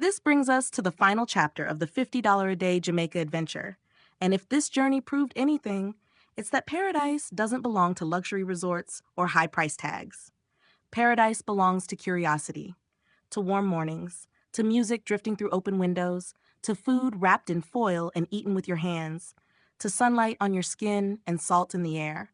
This brings us to the final chapter of the $50 a day Jamaica adventure. And if this journey proved anything, it's that paradise doesn't belong to luxury resorts or high price tags. Paradise belongs to curiosity, to warm mornings, to music drifting through open windows, to food wrapped in foil and eaten with your hands, to sunlight on your skin and salt in the air.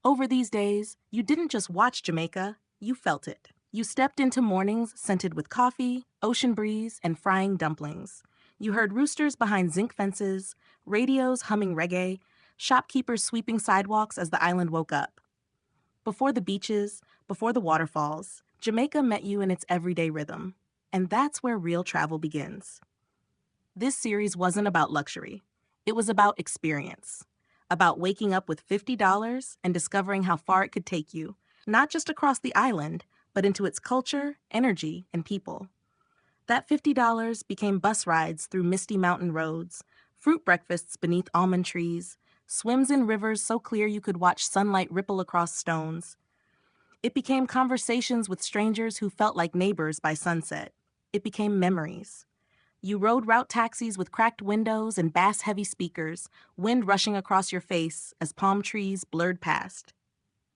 Over these days, you didn't just watch Jamaica, you felt it. You stepped into mornings scented with coffee, ocean breeze, and frying dumplings. You heard roosters behind zinc fences, radios humming reggae, shopkeepers sweeping sidewalks as the island woke up. Before the beaches, before the waterfalls, Jamaica met you in its everyday rhythm. And that's where real travel begins. This series wasn't about luxury. It was about experience. About waking up with $50 and discovering how far it could take you, not just across the island, but into its culture, energy, and people. That $50 became bus rides through misty mountain roads, fruit breakfasts beneath almond trees, swims in rivers so clear you could watch sunlight ripple across stones. It became conversations with strangers who felt like neighbors by sunset. It became memories. You rode route taxis with cracked windows and bass-heavy speakers, wind rushing across your face as palm trees blurred past.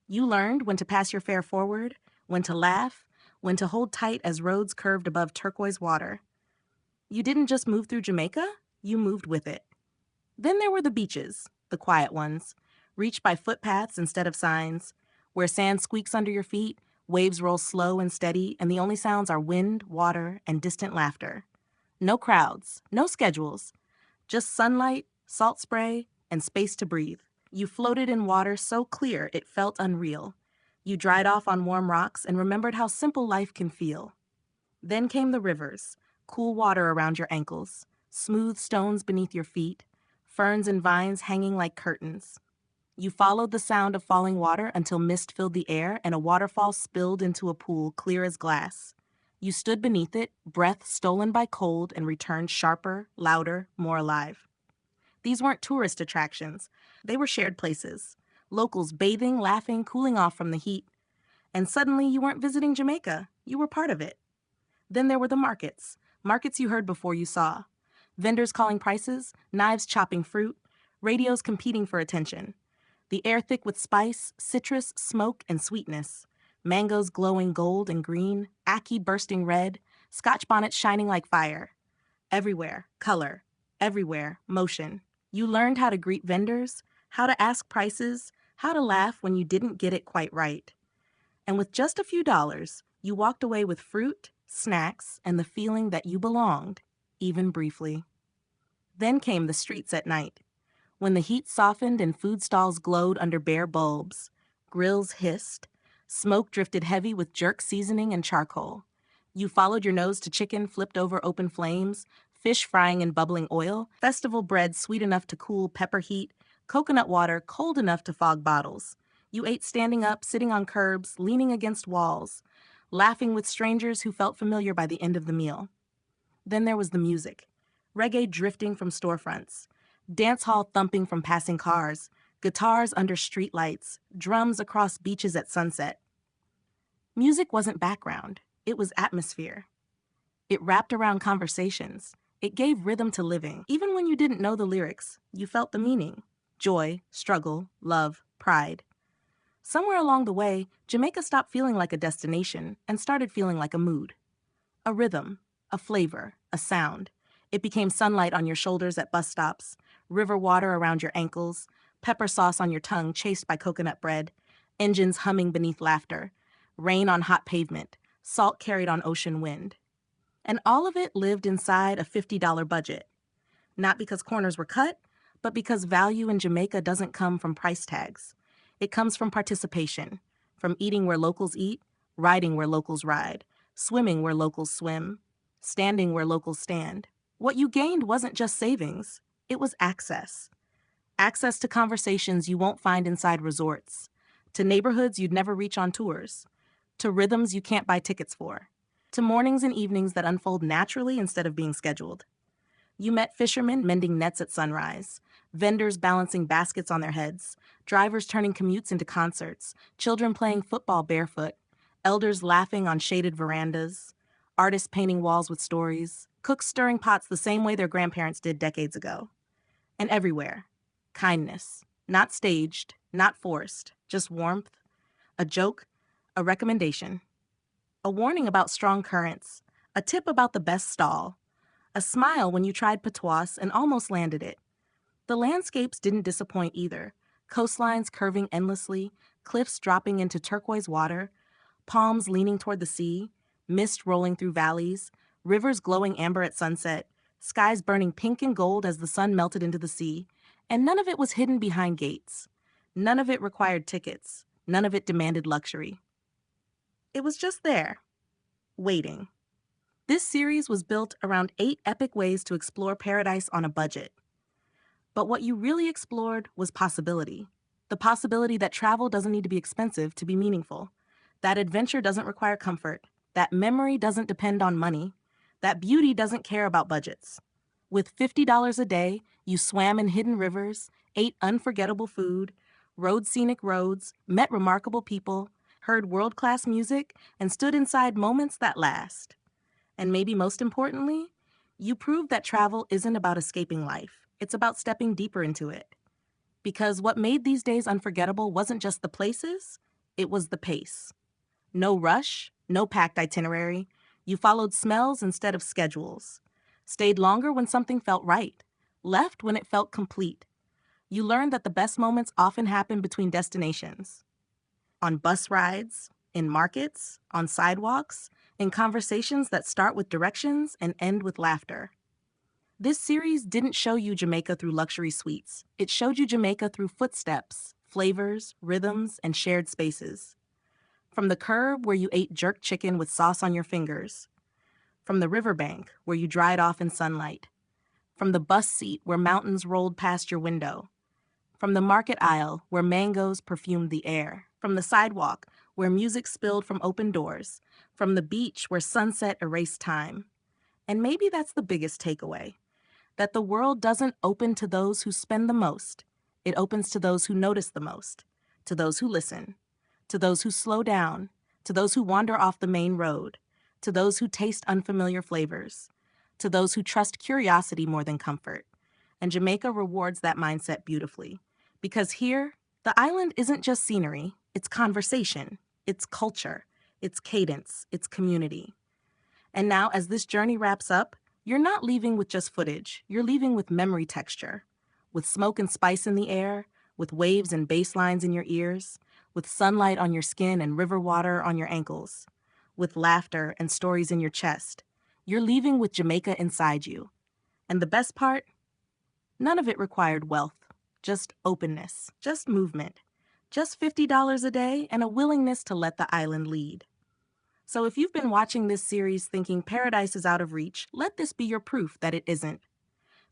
You learned when to pass your fare forward, when to laugh, when to hold tight as roads curved above turquoise water. You didn't just move through Jamaica, you moved with it. Then there were the beaches, the quiet ones, reached by footpaths instead of signs, where sand squeaks under your feet, waves roll slow and steady, and the only sounds are wind, water, and distant laughter. No crowds, no schedules, just sunlight, salt spray, and space to breathe. You floated in water so clear it felt unreal. You dried off on warm rocks and remembered how simple life can feel. Then came the rivers, cool water around your ankles, smooth stones beneath your feet, ferns and vines hanging like curtains. You followed the sound of falling water until mist filled the air and a waterfall spilled into a pool clear as glass. You stood beneath it, breath stolen by cold, and returned sharper, louder, more alive. These weren't tourist attractions. They were shared places. Locals bathing, laughing, cooling off from the heat. And suddenly you weren't visiting Jamaica. You were part of it. Then there were the markets. Markets you heard before you saw. Vendors calling prices, knives chopping fruit, radios competing for attention. The air thick with spice, citrus, smoke, and sweetness. Mangoes glowing gold and green, ackee bursting red, Scotch bonnets shining like fire. Everywhere, color. Everywhere, motion. You learned how to greet vendors, how to ask prices, how to laugh when you didn't get it quite right. And with just a few dollars, you walked away with fruit, snacks, and the feeling that you belonged, even briefly. Then came the streets at night, when the heat softened and food stalls glowed under bare bulbs. Grills hissed. Smoke drifted heavy with jerk seasoning and charcoal. You followed your nose to chicken flipped over open flames, fish frying in bubbling oil, festival bread sweet enough to cool pepper heat, coconut water cold enough to fog bottles. You ate standing up, sitting on curbs, leaning against walls, laughing with strangers who felt familiar by the end of the meal. Then there was the music. Reggae drifting from storefronts, dance hall thumping from passing cars, guitars under streetlights, drums across beaches at sunset. Music wasn't background, it was atmosphere. It wrapped around conversations. It gave rhythm to living. Even when you didn't know the lyrics, you felt the meaning. Joy, struggle, love, pride. Somewhere along the way, Jamaica stopped feeling like a destination and started feeling like a mood. A rhythm, a flavor, a sound. It became sunlight on your shoulders at bus stops, river water around your ankles, pepper sauce on your tongue chased by coconut bread, engines humming beneath laughter, rain on hot pavement, salt carried on ocean wind. And all of it lived inside a $50 budget. Not because corners were cut, but because value in Jamaica doesn't come from price tags. It comes from participation, from eating where locals eat, riding where locals ride, swimming where locals swim, standing where locals stand. What you gained wasn't just savings, it was access. Access to conversations you won't find inside resorts, to neighborhoods you'd never reach on tours, to rhythms you can't buy tickets for, to mornings and evenings that unfold naturally instead of being scheduled. You met fishermen mending nets at sunrise, vendors balancing baskets on their heads, drivers turning commutes into concerts, children playing football barefoot, elders laughing on shaded verandas, artists painting walls with stories. Cooks stirring pots the same way their grandparents did decades ago. And everywhere, kindness. Not staged, not forced, just warmth, a joke, a recommendation, a warning about strong currents, a tip about the best stall, a smile when you tried patois and almost landed it. The landscapes didn't disappoint either. Coastlines curving endlessly, cliffs dropping into turquoise water, palms leaning toward the sea, mist rolling through valleys, rivers glowing amber at sunset, skies burning pink and gold as the sun melted into the sea, and none of it was hidden behind gates. None of it required tickets. None of it demanded luxury. It was just there, waiting. This series was built around 8 epic ways to explore paradise on a budget. But what you really explored was possibility. The possibility that travel doesn't need to be expensive to be meaningful. That adventure doesn't require comfort. That memory doesn't depend on money. That beauty doesn't care about budgets. With $50 a day, you swam in hidden rivers, ate unforgettable food, rode scenic roads, met remarkable people, heard world-class music, and stood inside moments that last. And maybe most importantly, you proved that travel isn't about escaping life. It's about stepping deeper into it. Because what made these days unforgettable wasn't just the places, it was the pace. No rush, no packed itinerary. You followed smells instead of schedules. Stayed longer when something felt right. Left when it felt complete. You learned that the best moments often happen between destinations. On bus rides, in markets, on sidewalks, in conversations that start with directions and end with laughter. This series didn't show you Jamaica through luxury suites. It showed you Jamaica through footsteps, flavors, rhythms, and shared spaces. From the curb where you ate jerk chicken with sauce on your fingers. From the riverbank where you dried off in sunlight. From the bus seat where mountains rolled past your window. From the market aisle where mangoes perfumed the air. From the sidewalk where music spilled from open doors. From the beach where sunset erased time. And maybe that's the biggest takeaway. That the world doesn't open to those who spend the most. It opens to those who notice the most, to those who listen, to those who slow down, to those who wander off the main road, to those who taste unfamiliar flavors, to those who trust curiosity more than comfort. And Jamaica rewards that mindset beautifully. Because here, the island isn't just scenery, it's conversation, it's culture, it's cadence, it's community. And now, as this journey wraps up, you're not leaving with just footage. You're leaving with memory texture, with smoke and spice in the air, with waves and bass lines in your ears, with sunlight on your skin and river water on your ankles, with laughter and stories in your chest. You're leaving with Jamaica inside you. And the best part? None of it required wealth, just openness, just movement, just $50 a day and a willingness to let the island lead. So if you've been watching this series thinking paradise is out of reach, let this be your proof that it isn't.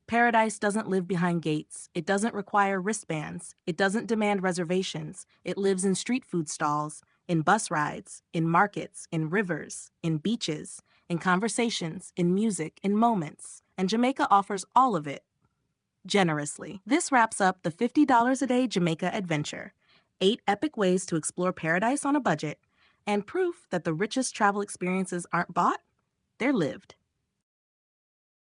Paradise doesn't live behind gates. It doesn't require wristbands. It doesn't demand reservations. It lives in street food stalls, in bus rides, in markets, in rivers, in beaches, in conversations, in music, in moments. And Jamaica offers all of it generously. This wraps up the $50 a day Jamaica adventure. 8 epic ways to explore paradise on a budget. And proof that the richest travel experiences aren't bought, they're lived.